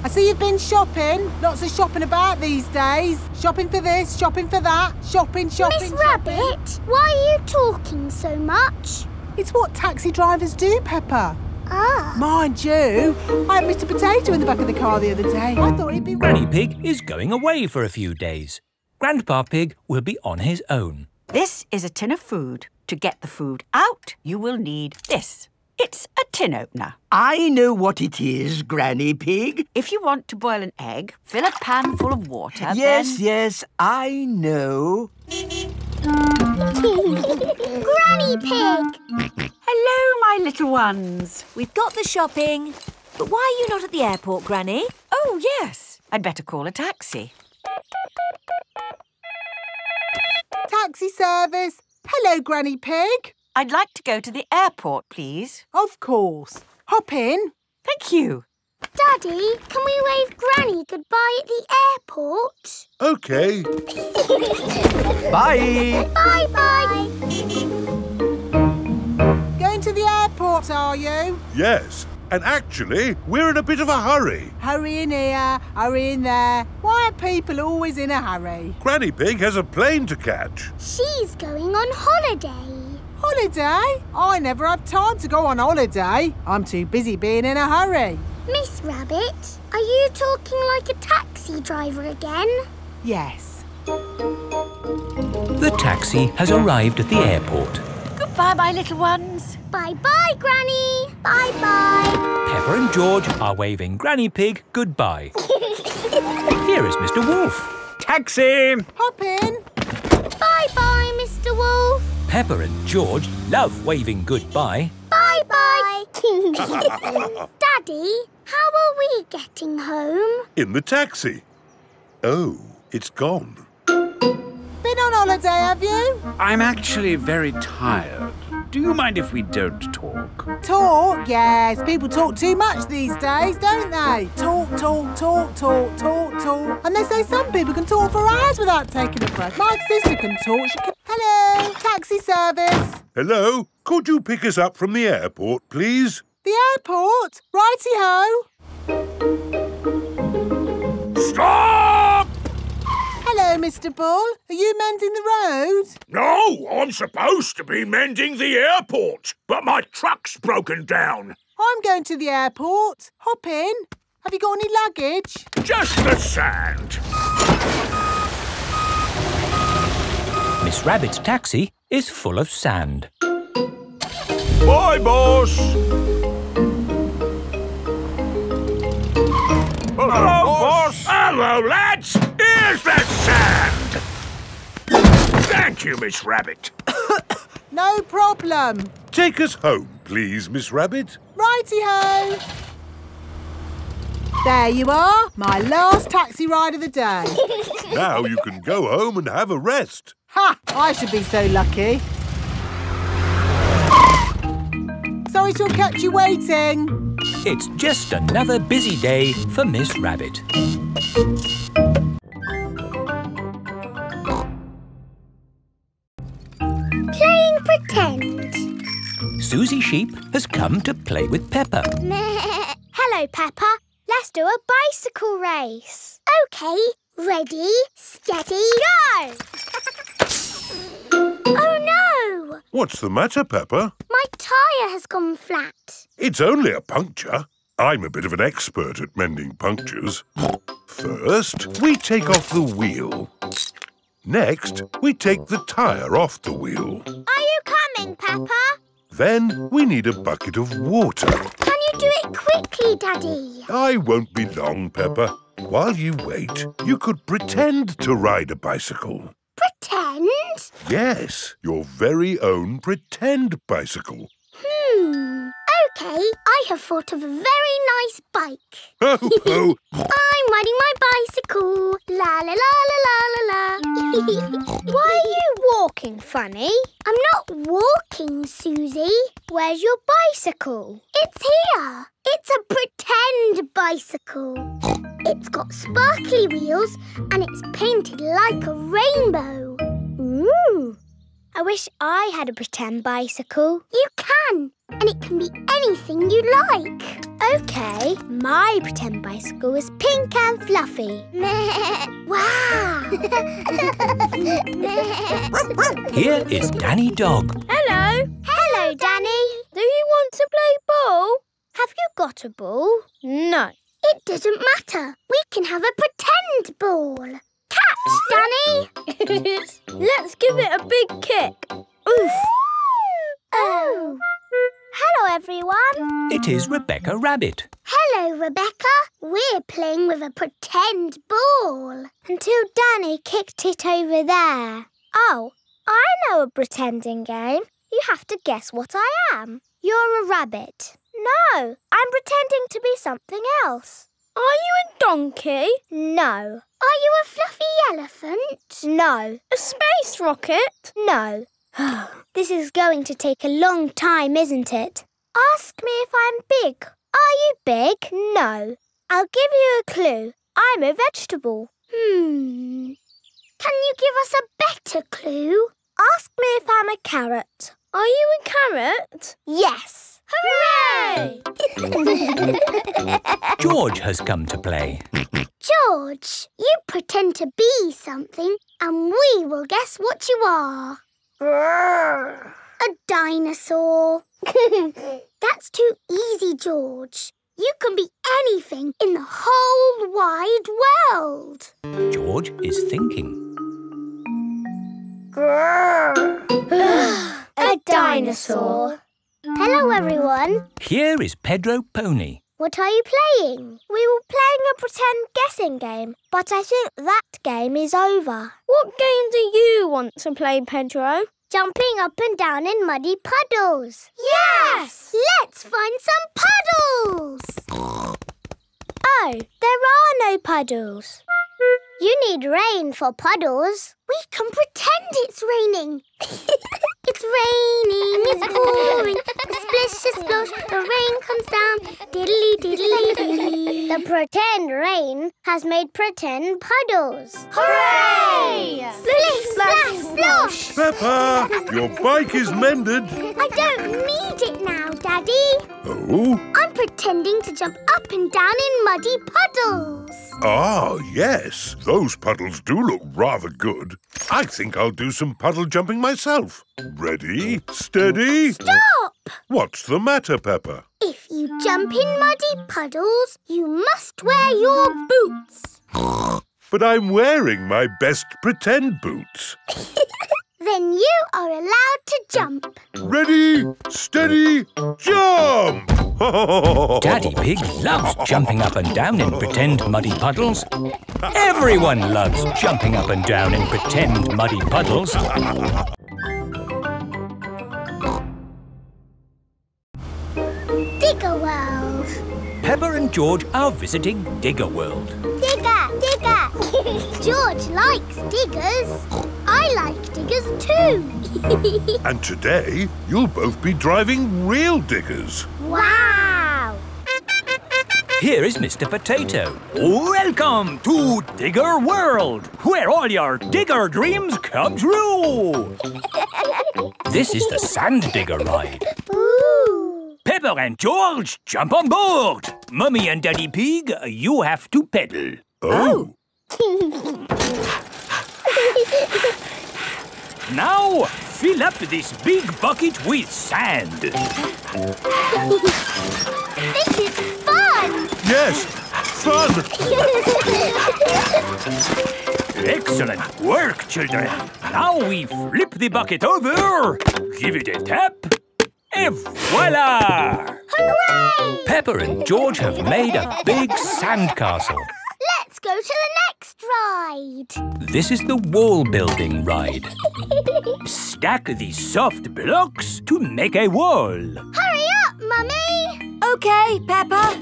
I see you've been shopping. Lots of shopping about these days. Shopping for this, shopping for that. Shopping. Miss Rabbit, why are you talking so much? It's what taxi drivers do, Peppa. Ah. Mind you, I had Mr. Potato in the back of the car the other day. I thought he'd be... Granny Pig is going away for a few days. Grandpa Pig will be on his own. This is a tin of food. To get the food out, you will need this. It's a tin opener. I know what it is, Granny Pig. If you want to boil an egg, fill a pan full of water, Yes, I know. Granny Pig! Hello, my little ones. We've got the shopping. But why are you not at the airport, Granny? Oh, yes. I'd better call a taxi. Taxi service. Hello, Granny Pig. I'd like to go to the airport, please. Of course. Hop in. Thank you. Daddy, can we wave Granny goodbye at the airport? OK. Bye. Bye-bye. Going to the airport, are you? Yes. And actually, we're in a bit of a hurry. Hurry in here, hurry in there. Why are people always in a hurry? Granny Pig has a plane to catch. She's going on holiday. Holiday? I never have time to go on holiday. I'm too busy being in a hurry. Miss Rabbit, are you talking like a taxi driver again? Yes. The taxi has arrived at the airport. Goodbye, my little ones. Bye-bye, Granny. Bye-bye. Peppa and George are waving Granny Pig goodbye. Here is Mr. Wolf. Taxi! Hop in. Bye-bye, Mr. Wolf. Peppa and George love waving goodbye. Bye-bye. Daddy, how are we getting home? In the taxi. Oh, it's gone. Been on holiday, have you? I'm actually very tired. Do you mind if we don't talk? Talk? Yes. People talk too much these days, don't they? Talk. And they say some people can talk for hours without taking a breath. My sister can talk. She can... Hello, taxi service. Hello? Could you pick us up from the airport, please? The airport? Righty-ho. Stop! Hello, Mr. Bull. Are you mending the road? No, I'm supposed to be mending the airport, but my truck's broken down. I'm going to the airport. Hop in. Have you got any luggage? Just the sand. Miss Rabbit's taxi is full of sand. Bye, boss. Hello, boss. Hello, lads. Here's the sand. Thank you, Miss Rabbit. No problem. Take us home, please, Miss Rabbit. Righty-ho. There you are, my last taxi ride of the day. Now you can go home and have a rest. Ha! I should be so lucky. Sorry to have kept you waiting. It's just another busy day for Miss Rabbit. Playing pretend. Susie Sheep has come to play with Peppa. Hello, Peppa. Let's do a bicycle race. OK, ready, steady, go! Oh no! What's the matter, Peppa? My tyre has gone flat. It's only a puncture. I'm a bit of an expert at mending punctures. First, we take off the wheel. Next, we take the tyre off the wheel. Are you coming, Peppa? Then we need a bucket of water. Can you do it quickly, Daddy? I won't be long, Peppa. While you wait, you could pretend to ride a bicycle. Pretend? Yes, your very own pretend bicycle. OK, I have thought of a very nice bike. Ho, ho! I'm riding my bicycle. La la la la la la la. Why are you walking funny? I'm not walking, Susie. Where's your bicycle? It's here. It's a pretend bicycle. It's got sparkly wheels and it's painted like a rainbow. Ooh. I wish I had a pretend bicycle. You can, and it can be anything you like. OK, my pretend bicycle is pink and fluffy. Wow! Here is Danny Dog. Hello. Hello, Danny. Do you want to play ball? Have you got a ball? No. It doesn't matter. We can have a pretend ball. Catch, Danny! Let's give it a big kick. Oof! Oh! Hello, everyone. It is Rebecca Rabbit. Hello, Rebecca. We're playing with a pretend ball. Until Danny kicked it over there. Oh, I know a pretending game. You have to guess what I am. You're a rabbit. No, I'm pretending to be something else. Are you a donkey? No. Are you a fluffy elephant? No. A space rocket? No. This is going to take a long time, isn't it? Ask me if I'm big. Are you big? No. I'll give you a clue. I'm a vegetable. Can you give us a better clue? Ask me if I'm a carrot. Are you a carrot? Yes. Hooray! George has come to play. George, you pretend to be something and we will guess what you are. A dinosaur. That's too easy, George. You can be anything in the whole wide world. George is thinking. A dinosaur. Hello, everyone. Here is Pedro Pony. What are you playing? We were playing a pretend guessing game, but I think that game is over. What game do you want to play, Pedro? Jumping up and down in muddy puddles. Yes! Let's find some puddles! Oh, there are no puddles. You need rain for puddles. We can pretend it's raining. It's raining, it's pouring, splish, splosh, the rain comes down, diddly diddly dee. The pretend rain has made pretend puddles. Hooray! Splish, splash, splosh! Peppa, your bike is mended. I don't need it now, Daddy. Oh? I'm pretending to jump up and down in muddy puddles. Ah, yes. Those puddles do look rather good. I think I'll do some puddle jumping myself. Ready, steady... Stop! What's the matter, Peppa? If you jump in muddy puddles, you must wear your boots. But I'm wearing my best pretend boots. Then you are allowed to jump. Ready, steady, jump! Daddy Pig loves jumping up and down in pretend muddy puddles. Everyone loves jumping up and down in pretend muddy puddles. Digger World. Peppa and George are visiting Digger World. Digger, digger. George likes diggers. I like diggers too. And today, you'll both be driving real diggers. Wow! Here is Mr. Potato. Welcome to Digger World, where all your digger dreams come true. This is the Sand Digger ride. Ooh! Pepper and George, jump on board. Mummy and Daddy Pig, you have to pedal. Oh. Now, fill up this big bucket with sand. This is fun! Yes, fun! Excellent work, children. Now we flip the bucket over, give it a tap, and voila! Hooray! Pepper and George have made a big sandcastle. Let's go to the next ride. This is the wall building ride. Stack the soft blocks to make a wall. Hurry up, Mummy! OK, Peppa.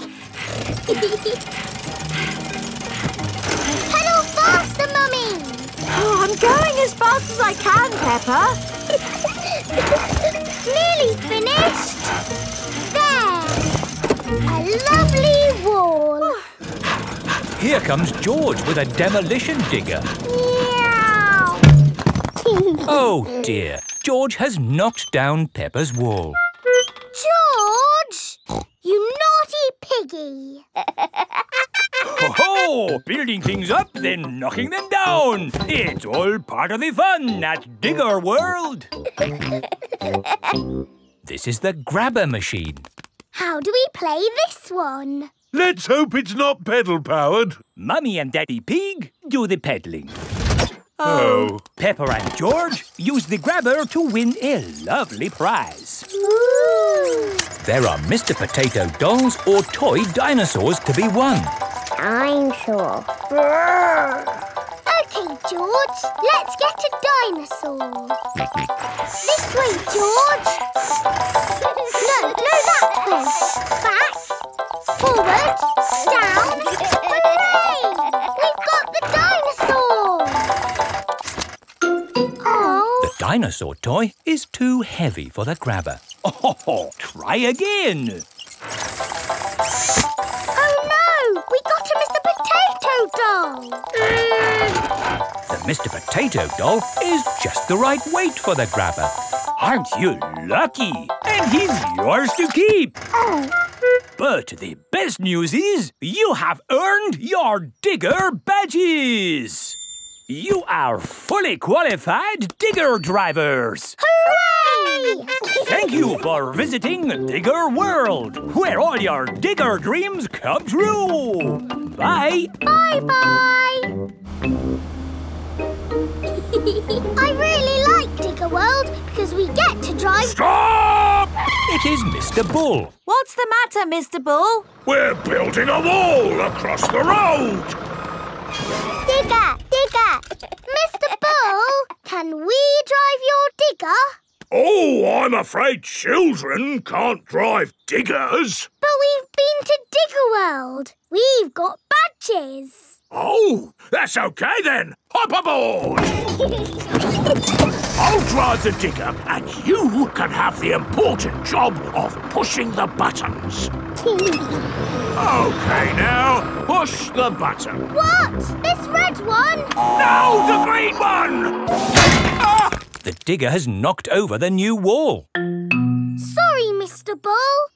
Pedal faster, Mummy! Oh, I'm going as fast as I can, Peppa. Nearly finished. There! A lovely wall. Here comes George with a demolition digger. Meow! Oh dear, George has knocked down Peppa's wall. George! You naughty piggy! Ho-ho! Building things up, then knocking them down. It's all part of the fun at Digger World. This is the grabber machine. How do we play this one? Let's hope it's not pedal-powered. Mummy and Daddy Pig do the peddling. Oh. Pepper and George use the grabber to win a lovely prize. Ooh. There are Mr. Potato dolls or toy dinosaurs to be won. Dinosaur. OK, George, let's get a dinosaur. This way, George. No, that way. Back, forward, down. Hooray! We've got the dinosaur. Oh. The dinosaur toy is too heavy for the grabber. Oh, try again. Oh no! We got a Mr. Potato doll! The Mr. Potato doll is just the right weight for the grabber. Aren't you lucky? And he's yours to keep. Oh. But the best news is you have earned your digger badges. You are fully qualified digger drivers. Hooray! Thank you for visiting Digger World, where all your digger dreams come true. Bye. Bye-bye. I really like Digger World because we get to drive... Stop! It is Mr. Bull. What's the matter, Mr. Bull? We're building a wall across the road. Digger, Digger. Mr. Bull, can we drive your digger? Oh, I'm afraid children can't drive diggers. But we've been to Digger World. We've got badges. Oh, that's OK then. Hop aboard. I'll drive the digger and you can have the important job of pushing the buttons. OK now, push the button. What? This red one? No, the green one! Ah! The digger has knocked over the new wall. Sorry, Mr. Bull.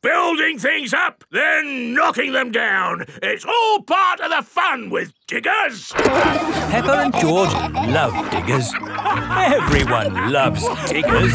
Building things up, then knocking them down. It's all part of the fun with diggers. Pepper and George love diggers. Everyone loves diggers.